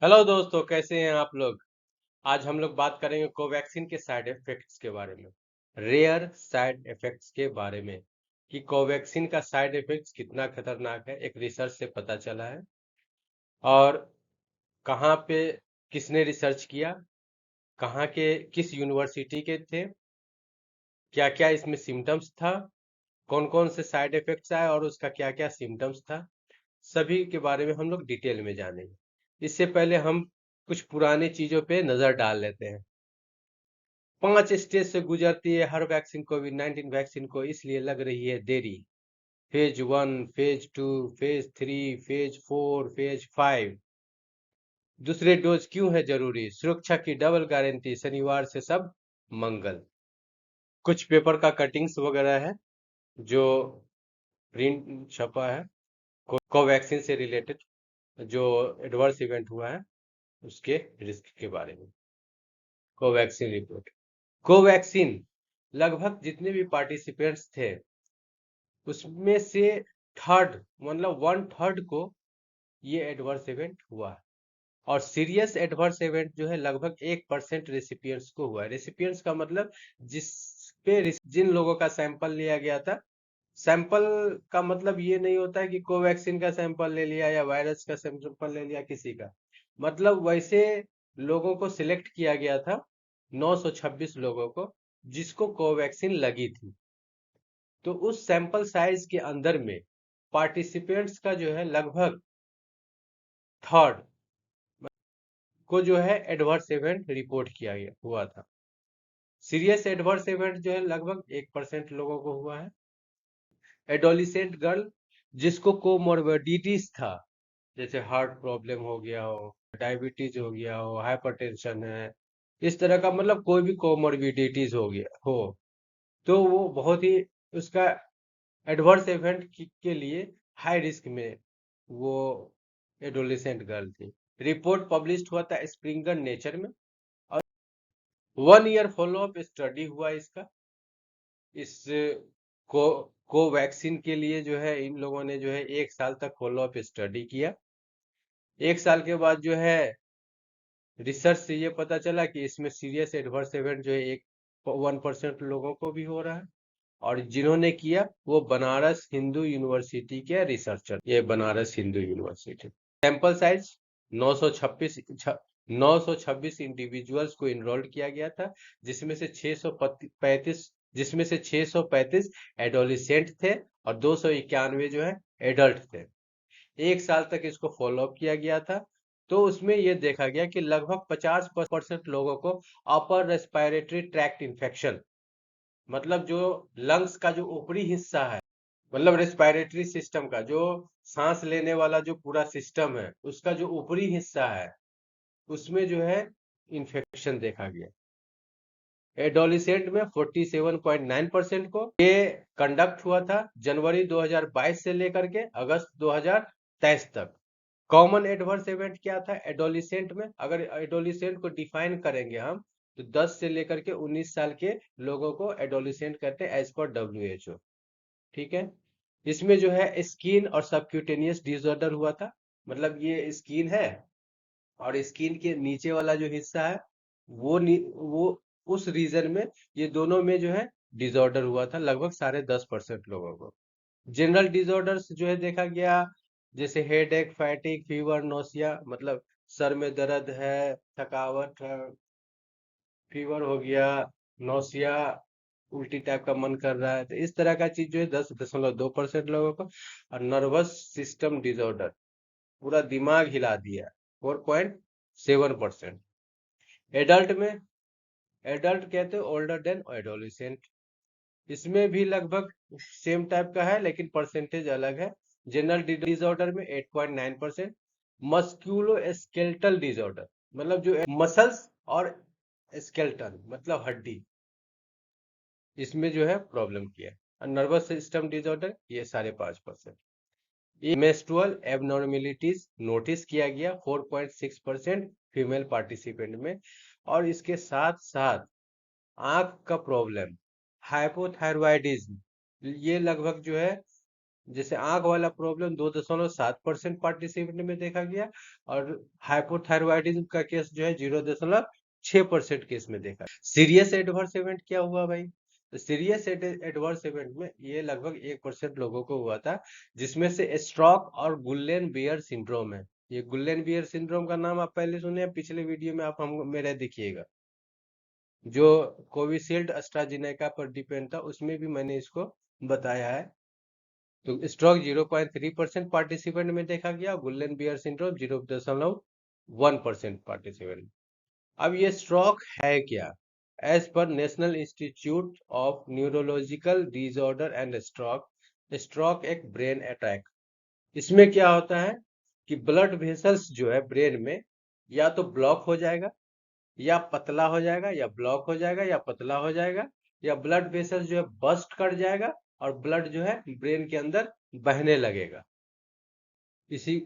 Hello दोस्तों, कैसे हैं आप लोग। आज हम लोग बात करेंगे कोवैक्सीन के साइड इफेक्ट्स के बारे में, रेयर साइड इफेक्ट्स के बारे में, कि कोवैक्सीन का साइड इफेक्ट्स कितना खतरनाक है, एक रिसर्च से पता चला है। और कहाँ पे किसने रिसर्च किया, कहाँ के किस यूनिवर्सिटी के थे, क्या क्या इसमें सिम्टम्स था, कौन कौन से साइड इफेक्ट्स आए और उसका क्या क्या सिम्टम्स था, सभी के बारे में हम लोग डिटेल में जानेंगे। इससे पहले हम कुछ पुरानी चीजों पे नजर डाल लेते हैं। 5 स्टेज से गुजरती है हर वैक्सीन, कोविड 19 वैक्सीन को, इसलिए लग रही है देरी। Phase 1, phase 2, phase 3, phase 4, phase 5। दूसरे डोज क्यों है जरूरी, सुरक्षा की डबल गारंटी, शनिवार से सब मंगल। कुछ पेपर का कटिंग्स वगैरह है जो प्रिंट छपा है कोवैक्सीन से रिलेटेड, जो एडवर्स इवेंट हुआ है उसके रिस्क के बारे में। Covaxin report. कोवैक्सीन लगभग जितने भी पार्टिसिपेंट्स थे उसमें से थर्ड, मतलब 1/3 को ये एडवर्स इवेंट हुआ है। और सीरियस एडवर्स इवेंट जो है लगभग 1% रेसिपिएंट्स को हुआ है। रेसिपिएंट्स का मतलब जिस पे जिन लोगों का सैंपल लिया गया था। सैंपल का मतलब ये नहीं होता है कि कोवैक्सीन का सैंपल ले लिया या वायरस का सैंपल ले लिया किसी का। मतलब वैसे लोगों को सिलेक्ट किया गया था, 926 लोगों को, जिसको कोवैक्सीन लगी थी। तो उस सैंपल साइज के अंदर में पार्टिसिपेंट्स का जो है लगभग थर्ड को जो है एडवर्स इवेंट रिपोर्ट किया गया हुआ था। सीरियस एडवर्स इवेंट जो है लगभग 1% लोगों को हुआ है। एडोलिसेंट गर्ल जिसको कोमोर्बिडिटीज था, जैसे हार्ट प्रॉब्लम हो गया हो, डायबिटीज हो गया हो, हाइपरटेंशन है, इस तरह का, मतलब कोई भी कोमोर्बिडिटीज हो गया हो, तो वो बहुत ही उसका एडवर्स इवेंट के लिए हाई रिस्क में वो एडोलेसेंट गर्ल थी। रिपोर्ट पब्लिश हुआ था स्प्रिंगर नेचर में। और 1 ईयर फॉलोअप स्टडी हुआ इसका। इस को कोवैक्सीन के लिए जो है इन लोगों ने जो है 1 साल तक फॉलोअप स्टडी किया। 1 साल के बाद जो है रिसर्च से ये पता चला कि इसमें सीरियस एडवर्स इवेंट जो है एक 1% लोगों को भी हो रहा है। और जिन्होंने किया वो बनारस हिंदू यूनिवर्सिटी के रिसर्चर, ये Banaras Hindu university. Sample size 926 926 individuals को इनरोल्ड किया गया था, जिसमें से 635 जिसमें से 635 एडोलिसेंट थे और 291 जो है एडल्ट थे। 1 साल तक इसको फॉलोअप किया गया था। तो उसमें यह देखा गया कि लगभग 50% लोगों को अपर रेस्पिरेटरी ट्रैक्ट इन्फेक्शन, मतलब जो लंग्स का जो ऊपरी हिस्सा है, मतलब रेस्पिरेटरी सिस्टम का जो सांस लेने वाला जो पूरा सिस्टम है, उसका जो ऊपरी हिस्सा है उसमें जो है इन्फेक्शन देखा गया। एडोलिसेंट में 47.9% को। ये कंडक्ट हुआ था जनवरी 2022 से लेकर के अगस्त 2023 तक। कॉमन एडवर्स इवेंट क्या था एडोलिसेंट में, अगर एडोलिसेंट को डिफाइन करेंगे हम, तो 10 से लेकर के 19 साल के लोगों को एडोलिसेंट कहते हैं एज पर WHO। ठीक है। इसमें जो है स्किन और सबक्यूटेनियस डिसऑर्डर हुआ था। मतलब ये स्किन है और स्किन के नीचे वाला जो हिस्सा है वो उस रीजन में, ये दोनों में जो है डिसऑर्डर हुआ था लगभग 10.5% लोगों को। जनरल डिसऑर्डर्स जो है देखा गया, जैसे हेड एक, फैटिक, फीवर, नोसिया, मतलब सर में दर्द है, थकावट है, फीवर हो गया, नोसिया, उल्टी टाइप का मन कर रहा है, तो इस तरह का चीज जो है 10.2% लोगों को। और नर्वस सिस्टम डिसऑर्डर, पूरा दिमाग हिला दिया, 4.7%। एडल्ट में, एडल्ट कहते हैं ओल्डर देन एडोलिसेंट, इसमें भी लगभग सेम टाइप का है लेकिन परसेंटेज अलग है। जनरल डिसऑर्डर में 8.9%। मस्क्यूलो स्केलेटल डिसऑर्डर, मतलब जो मसल्स और स्केलेटन मतलब हड्डी, इसमें जो है प्रॉब्लम किया है। और नर्वस सिस्टम डिसऑर्डर ये 5.5%। ये मेंस्ट्रुअल एबनॉर्मेलिटीज नोटिस किया गया 4.6% फीमेल पार्टिसिपेंट में। और इसके साथ साथ आंख का प्रॉब्लम, हाइपोथायरॉयडिज्म, ये लगभग जो है जैसे आंख वाला प्रॉब्लम 2.7% पार्टिसिपेंट में देखा गया, और हाइपोथायरॉयडिज्म का केस जो है 0.6% केस में देखा। सीरियस एडवर्स इवेंट क्या हुआ भाई? तो सीरियस एडवर्स इवेंट में ये लगभग 1% लोगों को हुआ था, जिसमें से स्ट्रोक और गुल्लेन बियर सिंड्रोम है। ये गुल्लेन बियर सिंड्रोम का नाम आप पहले सुने हैं, पिछले वीडियो में आप हम मेरे देखिएगा, जो कोविशील्ड एस्ट्राजेनेका पर डिपेंड था, उसमें भी मैंने इसको बताया है। तो स्ट्रोक 0.3% पार्टिसिपेंट में देखा गया, गुल्लेन बियर सिंड्रोम 0.1% पार्टिसिपेंट। अब ये स्ट्रोक है क्या? As per national institute of neurological disorder and stroke, stroke एक ब्रेन अटैक। इसमें क्या होता है कि ब्लड वेसल्स जो है ब्रेन में या तो ब्लॉक हो जाएगा, या पतला हो जाएगा, या ब्लॉक हो जाएगा, या पतला हो जाएगा, या ब्लड वेसल्स जो है बस्ट कर जाएगा, और ब्लड जो है ब्रेन के अंदर बहने लगेगा। इसी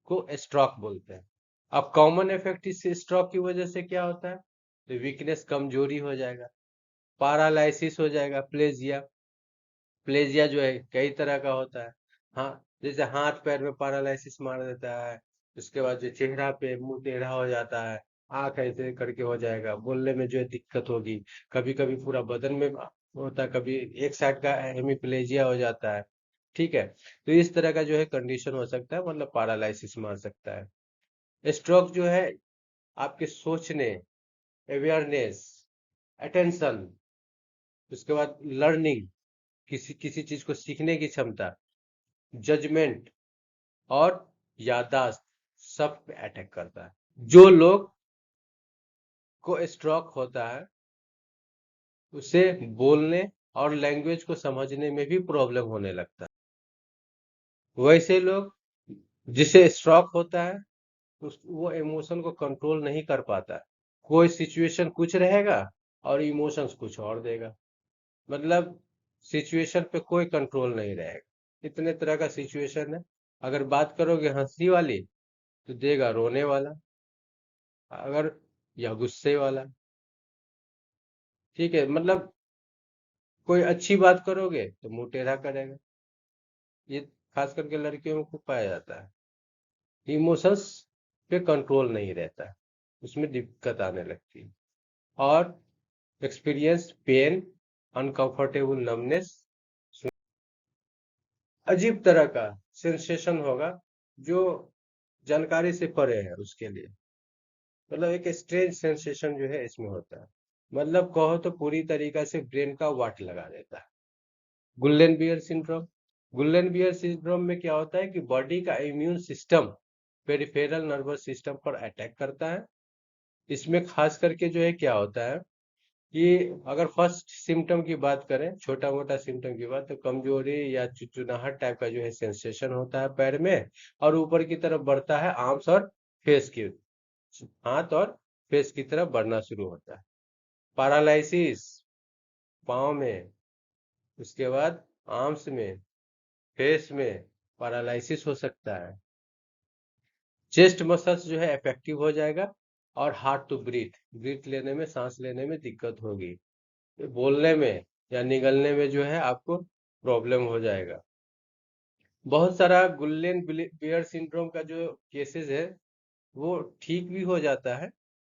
को स्ट्रोक बोलते हैं। अब कॉमन इफेक्ट इस स्ट्रोक की वजह से क्या होता है? तो वीकनेस, कमजोरी हो जाएगा, पैरालिसिस हो जाएगा, प्लेजिया। प्लेजिया जो है कई तरह का होता है। हाँ, जैसे हाथ पैर में पैरालिसिस मार देता है, उसके बाद जो चेहरा पे मुंह टेढ़ा हो जाता है, आंख ऐसे करके हो जाएगा, बोलने में जो है दिक्कत होगी, कभी कभी पूरा बदन में होता है, कभी एक साइड का हेमिप्लेजिया हो जाता है। ठीक है, तो इस तरह का जो है कंडीशन हो सकता है, मतलब पैरालिसिस मार सकता है। स्ट्रोक जो है आपके सोचने, अवेयरनेस, अटेंशन, उसके बाद लर्निंग, किसी किसी चीज को सीखने की क्षमता, जजमेंट और याददाश्त, सब पे अटैक करता है। जो लोग को स्ट्रोक होता है उसे बोलने और लैंग्वेज को समझने में भी प्रॉब्लम होने लगता है। वैसे लोग जिसे स्ट्रोक होता है वो इमोशन को कंट्रोल नहीं कर पाता है। कोई सिचुएशन कुछ रहेगा और इमोशंस कुछ और देगा, मतलब सिचुएशन पे कोई कंट्रोल नहीं रहेगा। इतने तरह का सिचुएशन है। अगर बात करोगे हंसी वाली तो देगा रोने वाला, अगर या गुस्से वाला। ठीक है, मतलब कोई अच्छी बात करोगे तो मुंह टेढ़ा करेगा। ये खास करके लड़कियों में खूब पाया जाता है। इमोशंस पे कंट्रोल नहीं रहता है, उसमें दिक्कत आने लगती है। और एक्सपीरियंस पेन, अनकंफर्टेबल नमनेस, अजीब तरह का सेंसेशन होगा जो जानकारी से परे है उसके लिए। मतलब एक स्ट्रेंज सेंसेशन जो है इसमें होता है, मतलब कहो तो पूरी तरीका से ब्रेन का वाट लगा देता है। गुल्लेन बियर सिंड्रोम, गुल्लेन बियर सिंड्रोम में क्या होता है कि बॉडी का immune system peripheral nervous system पर अटैक करता है। इसमें खास करके जो है क्या होता है कि अगर फर्स्ट सिम्टम की बात करें, छोटा मोटा सिम्टम की बात, तो कमजोरी या चिचिनाहट टाइप का जो है सेंसेशन होता है पैर में, और ऊपर की तरफ बढ़ता है आर्म्स और फेस की, हाथ और फेस की तरफ बढ़ना शुरू होता है। पैरालिसिस पाँव में, उसके बाद आर्म्स में, फेस में पैरालिसिस हो सकता है। चेस्ट मसल्स जो है इफेक्टिव हो जाएगा, और हार्ड टू ब्रीथ, ब्रीथ लेने में, सांस लेने में दिक्कत होगी, बोलने में या निगलने में जो है आपको प्रॉब्लम हो जाएगा। बहुत सारा गुल्लेन बियर सिंड्रोम का जो केसेस है वो ठीक भी हो जाता है,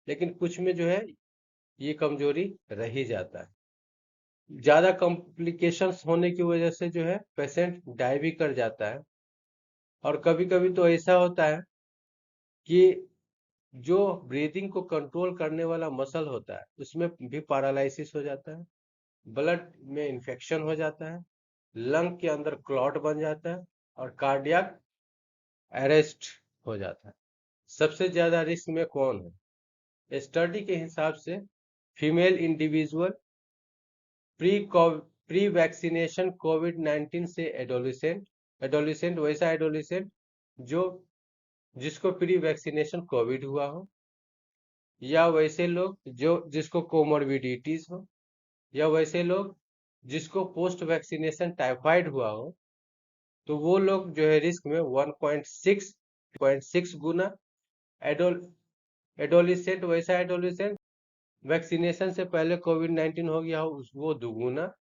लेकिन कुछ में जो है ये कमजोरी रह ही जाता है। ज्यादा कॉम्प्लिकेशंस होने की वजह से जो है पेशेंट डाई भी कर जाता है। और कभी कभी तो ऐसा होता है कि जो ब्रीदिंग को कंट्रोल करने वाला मसल होता है उसमें भी पैरालिसिस हो जाता है, ब्लड में इंफेक्शन हो जाता है, लंग के अंदर क्लॉट बन जाता है, और कार्डियक अरेस्ट हो जाता है। सबसे ज्यादा रिस्क में कौन है? स्टडी के हिसाब से female individual, pre pre vaccination Covid 19 से एडोलिसेंट, एडोलिसेंट वैसा एडोलिसेंट जो जिसको प्री वैक्सीनेशन कोविड हुआ हो, या वैसे लोग जो जिसको कोमोर्बिडिटीज हो, या वैसे लोग जिसको पोस्ट वैक्सीनेशन टाइफाइड हुआ हो, तो वो लोग जो है रिस्क में 1.6 गुना। एडोल एडोलिसेंट वैसा एडोलिसेंट वैक्सीनेशन से पहले कोविड 19 हो गया हो वो दुगुना,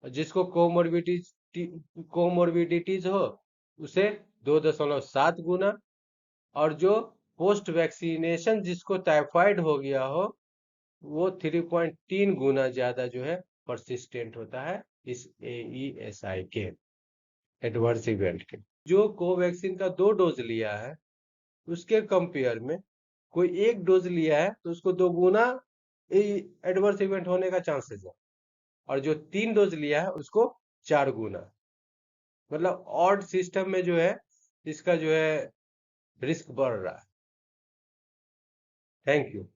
और जिसको कोमोर्बिडिटीज कोमोर्बिडिटीज हो उसे 2.7 गुना, और जो पोस्ट वैक्सीनेशन जिसको टाइफाइड हो गया हो वो 3.3 गुना ज्यादा जो है परसिस्टेंट होता है इस AESI के एडवर्स इवेंट के। जो कोवैक्सीन का 2 डोज लिया है उसके कंपेयर में कोई 1 डोज लिया है तो उसको 2 गुना एडवर्स इवेंट होने का चांसेस है, और जो 3 डोज लिया है उसको 4 गुना। मतलब ऑड सिस्टम में जो है इसका जो है रिस्क बढ़ रहा है। Thank you.